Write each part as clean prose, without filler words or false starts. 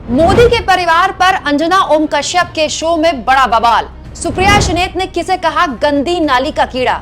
मोदी के परिवार पर अंजना ओम कश्यप के शो में बड़ा बवाल। सुप्रिया शनेत ने किसे कहा गंदी नाली का कीड़ा।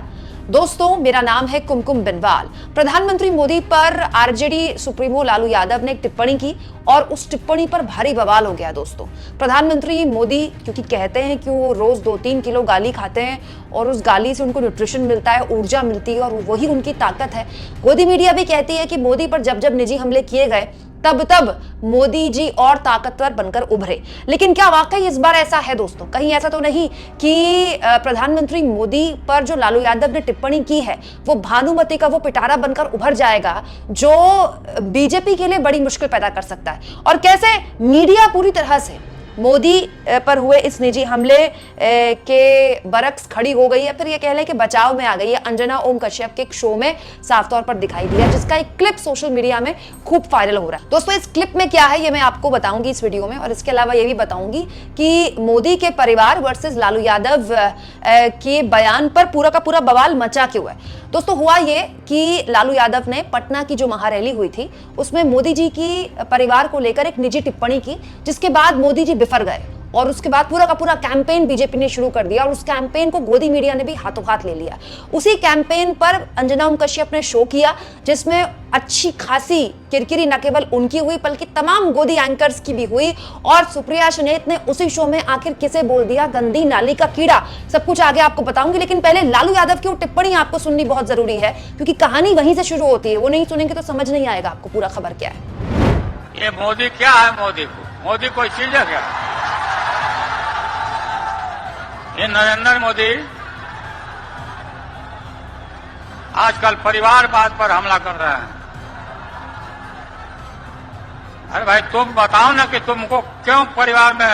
दोस्तों, मेरा नाम है कुमकुम बिनवाल। प्रधानमंत्री मोदी पर आरजेडी सुप्रीमो लालू यादव ने एक टिप्पणी की और उस टिप्पणी पर भारी बवाल हो गया। दोस्तों, प्रधानमंत्री मोदी क्योंकि कहते हैं कि वो रोज 2-3 किलो गाली खाते हैं और उस गाली से उनको न्यूट्रिशन मिलता है, ऊर्जा मिलती है और वही उनकी ताकत है। गोदी मीडिया भी कहती है कि मोदी पर जब जब निजी हमले किए गए तब मोदी जी और ताकतवर बनकर उभरे। लेकिन क्या वाकई इस बार ऐसा है? दोस्तों, कहीं ऐसा तो नहीं कि प्रधानमंत्री मोदी पर जो लालू यादव ने टिप्पणी की है वो भानुमति का वो पिटारा बनकर उभर जाएगा जो बीजेपी के लिए बड़ी मुश्किल पैदा कर सकता है। और कैसे मीडिया पूरी तरह से मोदी पर हुए इस निजी हमले के बरक्स खड़ी हो गई है, फिर ये कह लें कि बचाव में आ गई है। अंजना ओम कश्यप के एक शो में साफ तौर पर दिखाई दिया, जिसका एक क्लिप सोशल मीडिया में खूब वायरल हो रहा है। दोस्तों, इस क्लिप में क्या है ये मैं आपको बताऊंगी इस वीडियो में, और इसके अलावा ये भी बताऊंगी कि मोदी के परिवार वर्सेस लालू यादव के बयान पर पूरा का पूरा बवाल मचा क्यों है। दोस्तों, हुआ ये कि लालू यादव ने पटना की जो महारैली हुई थी उसमें मोदी जी की परिवार को लेकर एक निजी टिप्पणी की, जिसके बाद मोदी जी बिफर गए और उसके बाद पूरा का पूरा कैंपेन बीजेपी ने शुरू कर दिया और उस कैंपेन को गोदी मीडिया ने भी हाथों हाथ ले लिया। उसी कैंपेन पर अंजना ओम कश्यप ने शो किया जिसमें अच्छी खासी किरकिरी न केवल उनकी हुई बल्कि तमाम गोदी एंकर्स की भी हुई। और सुप्रिया शनेत ने उसी शो में आखिर किसे बोल दिया गंदी नाली का कीड़ा, सब कुछ आगे आपको बताऊंगी। लेकिन पहले लालू यादव की वो टिप्पणी आपको सुननी बहुत जरूरी है क्योंकि कहानी वहीं से शुरू होती है। वो नहीं सुनेंगे तो समझ नहीं आएगा आपको पूरा खबर क्या है। ये मोदी क्या है? मोदी कोई चीज है क्या? ये नरेंद्र मोदी आजकल परिवारवाद पर हमला कर रहे हैं। अरे भाई, तुम बताओ ना कि तुमको क्यों परिवार में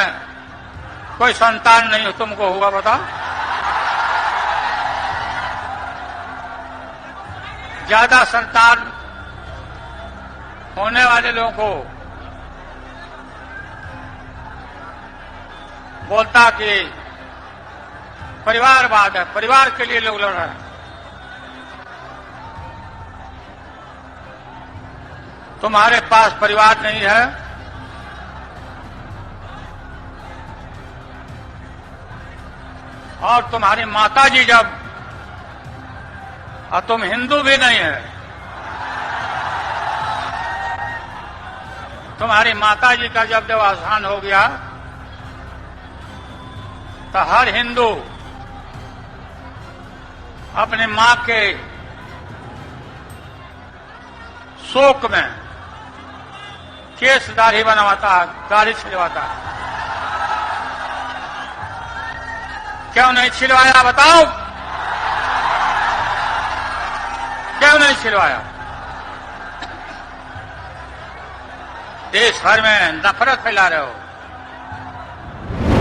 कोई संतान नहीं तुमको हुआ, बताओ। ज्यादा संतान होने वाले लोगों को बोलता कि परिवारवाद है, परिवार के लिए लोग लड़ रहे हैं। तुम्हारे पास परिवार नहीं है, और तुम्हारी माताजी जब, और तुम हिंदू भी नहीं है, तुम्हारी माताजी का जब देवावसान हो गया तो हर हिंदू अपने मां के शोक में केस दाढ़ी बनवाता है, दाढ़ी छिलवाता है। क्यों नहीं छिलवाया, बताओ? क्यों नहीं छिलवाया? देश भर में नफरत फैला रहे हो।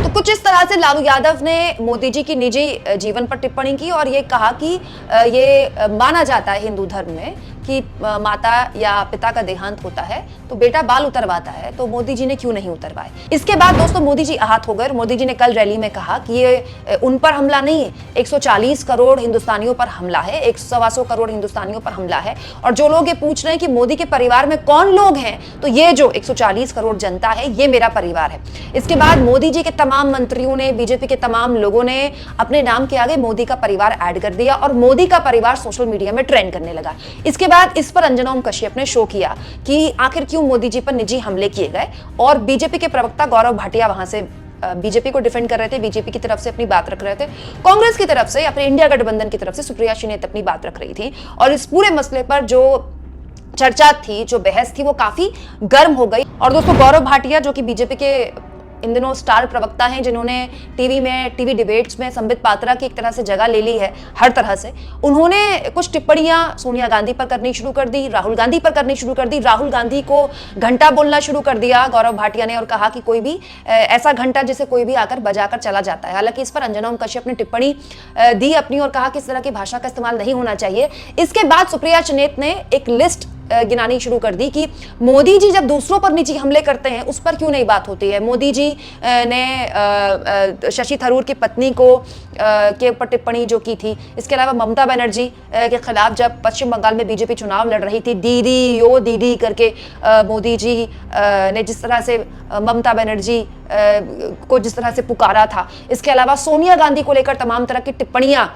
तो कुछ इस तरह से लालू यादव ने मोदी जी की निजी जीवन पर टिप्पणी की और ये कहा कि ये माना जाता है हिंदू धर्म में कि माता या पिता का देहांत होता है तो बेटा बाल उतरवाता है, तो मोदी जी ने क्यों नहीं उतरवाए। इसके बाद दोस्तों मोदी जी आहत हो गए और मोदी जी ने कल रैली में कहा कि ये उन पर हमला नहीं है, 140 करोड़ हिंदुस्तानियों पर हमला है, 125 करोड़ हिंदुस्तानियों पर हमला है। और जो लोग ये पूछ रहे हैं कि मोदी के परिवार में कौन लोग हैं, तो ये जो 140 करोड़ जनता है ये मेरा परिवार है। इसके बाद मोदी जी के तमाम मंत्रियों ने, बीजेपी के तमाम लोगों ने अपने नाम के आगे मोदी का परिवार ऐड कर दिया और मोदी का परिवार सोशल मीडिया में ट्रेंड करने लगा। इसके बाद इस पर अंजना ओम कश्यप ने शो किया कि आखिर क्यों मोदी जी पर निजी हमले किए गए और बीजेपी के प्रवक्ता गौरव भाटिया वहां से बीजेपी को डिफेंड कर रहे थे, बीजेपी की तरफ से अपनी बात रख रहे थे, कांग्रेस की तरफ से या फिर इंडिया गठबंधन की तरफ से सुप्रिया शनेत अपनी बात रख रही थी। और इस पूरे मसले पर जो चर्चा थी, जो बहस थी, वो काफी गर्म हो गई। और दोस्तों, गौरव भाटिया जो कि बीजेपी के इन दिनों स्टार प्रवक्ता हैं, जिन्होंने टीवी डिबेट्स में संबित पात्रा की एक तरह से जगह ले ली है हर तरह से, उन्होंने कुछ टिप्पणियां सोनिया गांधी पर करनी शुरू कर दी, राहुल गांधी पर करनी शुरू कर दी। राहुल गांधी को घंटा बोलना शुरू कर दिया गौरव भाटिया ने और कहा कि कोई भी ऐसा घंटा जिसे कोई भी आकर बजाकर चला जाता है। हालांकि इस पर अंजना ओम कश्यप ने टिप्पणी दी अपनी और कहा कि इस तरह की भाषा का इस्तेमाल नहीं होना चाहिए। इसके बाद सुप्रिया शनेत ने एक लिस्ट गिनानी शुरू कर दी कि मोदी जी जब दूसरों पर निजी हमले करते हैं उस पर क्यों नहीं बात होती है। मोदी जी ने शशि थरूर की पत्नी को के ऊपर टिप्पणी जो की थी। इसके अलावा ममता बनर्जी के खिलाफ जब पश्चिम बंगाल में बीजेपी चुनाव लड़ रही थी, दीदी यो दीदी करके मोदी जी ने जिस तरह से ममता बनर्जी को जिस तरह से पुकारा था। इसके अलावा सोनिया गांधी को लेकर तमाम तरह की टिप्पणियां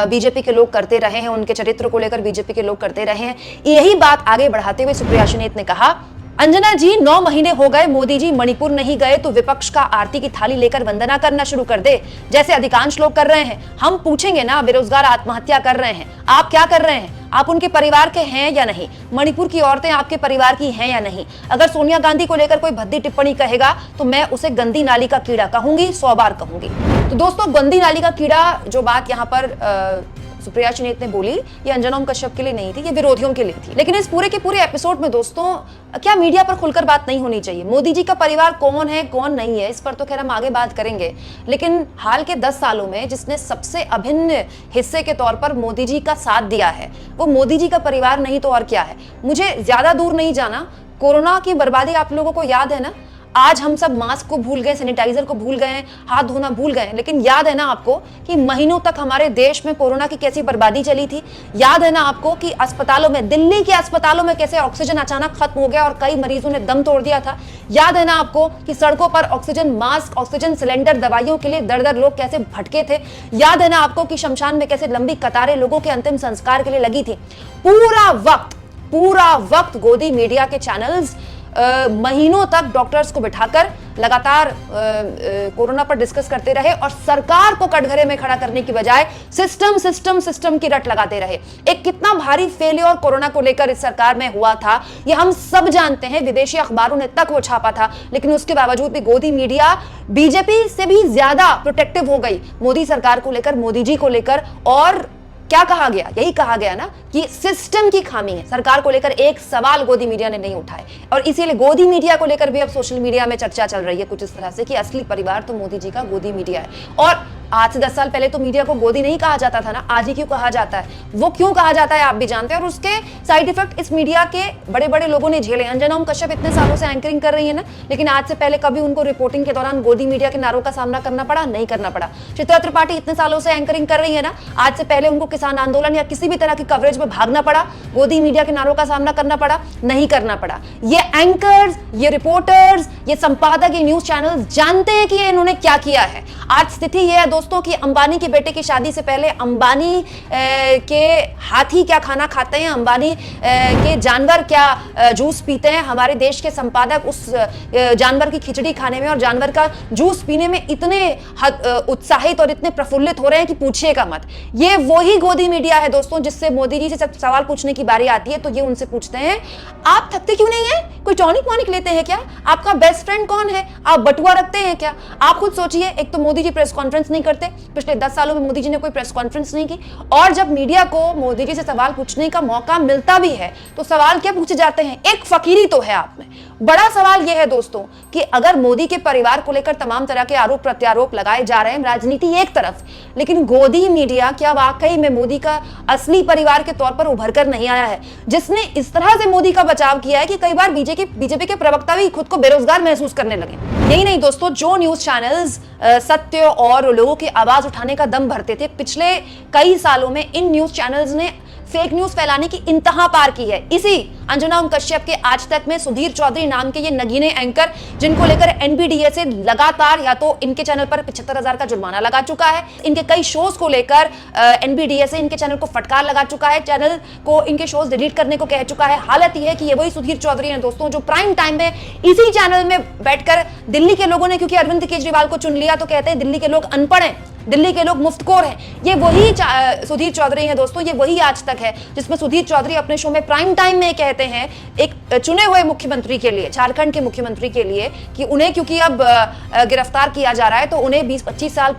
बीजेपी के लोग करते रहे हैं, उनके चरित्र को लेकर बीजेपी के लोग करते रहे हैं। यही बात आगे बढ़ाते हुए सुप्रिया शनेत ने कहा, अंजना जी 9 महीने हो गए मोदी जी मणिपुर नहीं गए तो विपक्ष का आरती की थाली लेकर वंदना करना शुरू कर दे, जैसे अधिकांश लोग कर रहे हैं। हम पूछेंगे ना, बेरोजगार आत्महत्या कर रहे हैं, आप क्या कर रहे हैं? आप उनके परिवार के हैं या नहीं? मणिपुर की औरतें आपके परिवार की हैं या नहीं? अगर सोनिया गांधी को लेकर कोई भद्दी टिप्पणी कहेगा तो मैं उसे गंदी नाली का कीड़ा कहूंगी, 100 बार कहूंगी। तो दोस्तों, गंदी नाली का कीड़ा जो बात यहाँ पर सुप्रिया शनेत ने बोली, ये अंजना ओम कश्यप के लिए नहीं थी, ये विरोधियों के लिए थी। लेकिन इस पूरे के पूरे एपिसोड में दोस्तों, क्या मीडिया पर खुलकर बात नहीं होनी चाहिए? मोदी जी का परिवार कौन है कौन नहीं है, इस पर तो खैर हम आगे बात करेंगे। लेकिन हाल के 10 सालों में जिसने सबसे अभिन्न हिस्से के तौर पर मोदी जी का साथ दिया है, वो मोदी जी का परिवार नहीं तो और क्या है। मुझे ज्यादा दूर नहीं जाना, कोरोना की बर्बादी आप लोगों को याद है ना। आज हम सब मास्क को भूल गए, सैनिटाइजर को भूल गए, हाथ धोना भूल गए, लेकिन याद है ना आपको कि महीनों तक हमारे देश में कोरोना की कैसी बर्बादी चली थी। याद है ना आपको कि अस्पतालों में, दिल्ली के अस्पतालों में कैसे ऑक्सीजन अचानक खत्म हो गया और कई मरीजों ने दम तोड़ दिया था। याद है ना आपको कि सड़कों पर ऑक्सीजन मास्क, ऑक्सीजन सिलेंडर, दवाइयों के लिए दर लोग कैसे भटके थे। याद है ना आपको कि शमशान में कैसे लंबी कतारें लोगों के अंतिम संस्कार के लिए लगी थी। पूरा वक्त गोदी मीडिया के चैनल्स महीनों तक डॉक्टर्स को बिठाकर लगातार कोरोना पर डिस्कस करते रहे और सरकार को कटघरे में खड़ा करने की बजाय सिस्टम की रट लगाते रहे। एक कितना भारी फेलियर कोरोना को लेकर इस सरकार में हुआ था, ये हम सब जानते हैं। विदेशी अखबारों ने तक वो छापा था, लेकिन उसके बावजूद भी गोदी मीडिया बीजेपी से भी ज्यादा प्रोटेक्टिव हो गई मोदी सरकार को लेकर, मोदी जी को लेकर। और क्या कहा गया? यही कहा गया ना कि सिस्टम की खामी है। सरकार को लेकर एक सवाल गोदी मीडिया ने नहीं उठाए और इसीलिए गोदी मीडिया को लेकर भी अब सोशल मीडिया में चर्चा चल रही है कुछ इस तरह से कि असली परिवार तो मोदी जी का गोदी मीडिया है। और आज से 10 साल पहले तो मीडिया को गोदी नहीं कहा जाता था ना, आज ही क्यों कहा जाता है? वो क्यों कहा जाता है आप भी जानते हैं, और उसके साइड इफेक्ट इस मीडिया के बड़े बड़े लोगों ने झेले। अंजना ओम कश्यप इतने सालों से एंकरिंग कर रही है ना, लेकिन आज से पहले कभी उनको रिपोर्टिंग के दौरान गोदी मीडिया के नारों का सामना करना पड़ा? नहीं करना पड़ा। चित्रा त्रिपाठी इतने सालों से एंकरिंग कर रही है ना, आज से पहले उनको किसान आंदोलन या किसी भी तरह की कवरेज में भागना पड़ा, गोदी मीडिया के नारों का सामना करना पड़ा? नहीं करना पड़ा। ये एंकर्स, ये रिपोर्टर्स, ये संपादक, ये न्यूज चैनल्स जानते हैं कि ये इन्होंने क्या किया है। आज स्थिति यह है दोस्तों कि अंबानी के बेटे की शादी से पहले अंबानी के हाथी क्या खाना खाते हैं, अंबानी के जानवर क्या जूस पीते हैं, हमारे देश के संपादक उस जानवर की खिचड़ी खाने में और जानवर का जूस पीने में इतने उत्साहित और इतने प्रफुल्लित हो रहे हैं कि पूछिएगा मत। ये वही गोदी मीडिया है दोस्तों जिससे मोदी जी से जब सवाल पूछने की बारी आती है तो ये उनसे पूछते हैं, आप थकते क्यों नहीं है? कोई टॉनिक वॉनिक लेते हैं क्या? आपका बेस्ट फ्रेंड कौन है? आप बटुआ रखते हैं क्या? आप खुद सोचिए, एक तो मोदी जी प्रेस कॉन्फ्रेंस नहीं करते, पिछले 10 सालों में मोदी जी ने कोई प्रेस कॉन्फ्रेंस नहीं की, और जब मीडिया को मोदी जी से सवाल पूछने का मौका मिलता भी है तो सवाल क्या पूछे जाते हैं? एक फकीरी तो है आप में। बड़ा सवाल यह है दोस्तों कि अगर मोदी के परिवार को लेकर तमाम तरह के आरोप प्रत्यारोप लगाए जा रहे हैं, राजनीति एक तरफ, लेकिन गोदी मीडिया क्या वाकई में मोदी का असली परिवार के तौर पर उभर कर नहीं आया है, जिसने इस तरह से मोदी का बचाव किया है कि कई बार बीजेपी के प्रवक्ता भी खुद को बेरोजगार महसूस करने लगे। यही नहीं दोस्तों, जो न्यूज चैनल्स सत्य और लोगों की आवाज उठाने का दम भरते थे, पिछले कई सालों में इन न्यूज चैनल्स ने फेक न्यूज फैलाने की इंतहा पार की है। इसी अंजना ओम कश्यप के आज तक में सुधीर चौधरी नाम के ये नगीने एंकर, जिनको लेकर एनबीडीए से लगातार या तो इनके चैनल पर 75,000 का जुर्माना लगा चुका है, इनके कई शोज को लेकर एनबीडीए से इनके चैनल को फटकार लगा चुका है, चैनल को इनके शोज डिलीट करने को कह चुका है। हालत यह है कि ये वही सुधीर चौधरी हैं दोस्तों जो प्राइम टाइम में इसी चैनल में बैठकर दिल्ली के लोगों ने, क्योंकि अरविंद केजरीवाल को चुन लिया तो कहते हैं दिल्ली के लोग अनपढ़ हैं, दिल्ली के लोग मुफ्तखोर हैं। ये वही सुधीर चौधरी हैं दोस्तों, ये वही आज तक है जिसमें सुधीर चौधरी अपने शो में प्राइम टाइम में कहते हैं एक चुने हुए मुख्यमंत्री के लिए, झारखंड के मुख्यमंत्री के लिए, कि उन्हें क्योंकि अब गिरफ्तार किया जा रहा है तो उन्हें 20-25 साल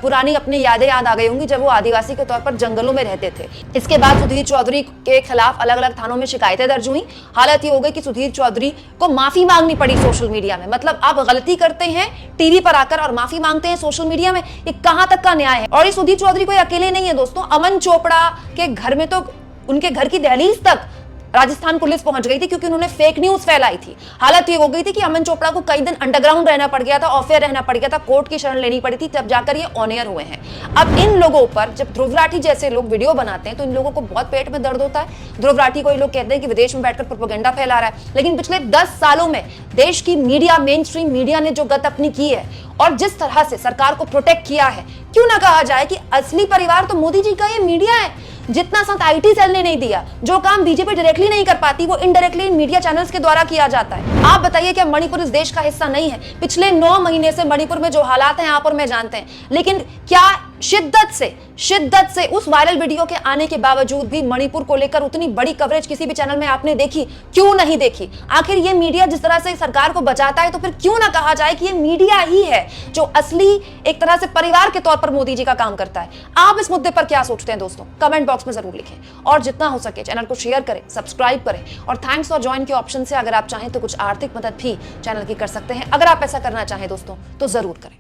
पुरानी अपनी यादें याद आ गई होंगी जब वो आदिवासी के तौर पर जंगलों में रहते थे। इसके बाद सुधीर चौधरी के खिलाफ अलग अलग थानों में शिकायतें दर्ज हुई। हालत ये हो गई कि सुधीर चौधरी को माफी मांगनी पड़ी सोशल मीडिया में। मतलब आप गलती करते हैं टीवी पर आकर और माफी मांगते हैं सोशल मीडिया में, ये कहां तक का न्याय है? और ये सुधीर चौधरी कोई अकेले नहीं है दोस्तों, अमन चोपड़ा के घर में तो उनके घर की दहलीज तक राजस्थान पुलिस पहुंच गई थी क्योंकि उन्होंने फेक न्यूज फैलाई थी। हालत ये हो गई थी कि अमन चोपड़ा को कई दिन अंडरग्राउंड रहना पड़ गया था, ऑफेयर रहना पड़ गया था, कोर्ट की शरण लेनी पड़ी थी, तब जाकर ये ऑन एयर हुए हैं। अब इन लोगों पर जब ध्रुव राठी जैसे लोग वीडियो बनाते हैं तो इन लोगों को बहुत पेट में दर्द होता है। ध्रुव राठी को ये लोग कहते हैं कि विदेश में बैठकर प्रोपेगेंडा फैला रहा है, लेकिन पिछले 10 सालों में देश की मीडिया, मेन स्ट्रीम मीडिया ने जो गत अपनी की है और जिस तरह से सरकार को प्रोटेक्ट किया है, क्यों ना कहा जाए कि असली परिवार तो मोदी जी का ये मीडिया है। जितना साथ आईटी सेल ने नहीं दिया, जो काम बीजेपी डायरेक्टली नहीं कर पाती वो इनडायरेक्टली मीडिया चैनल्स के द्वारा किया जाता है। आप बताइए क्या मणिपुर इस देश का हिस्सा नहीं है? पिछले 9 महीने से मणिपुर में जो हालात हैं आप और मैं जानते हैं, लेकिन क्या शिद्दत से उस वायरल वीडियो के आने के बावजूद भी मणिपुर को लेकर उतनी बड़ी कवरेज किसी भी चैनल में आपने देखी? क्यों नहीं देखी? आखिर ये मीडिया जिस तरह से सरकार को बचाता है तो फिर क्यों ना कहा जाए कि ये मीडिया ही है जो असली एक तरह से परिवार के तौर पर मोदी जी का काम करता है। आप इस मुद्दे पर क्या सोचते हैं दोस्तों? कमेंट बॉक्स में जरूर लिखें और जितना हो सके चैनल को शेयर करें, सब्सक्राइब करें और थैंक्स फॉर ज्वाइन के ऑप्शन से अगर आप चाहें तो कुछ आर्थिक मदद भी चैनल की कर सकते हैं। अगर आप ऐसा करना चाहें दोस्तों तो जरूर करें।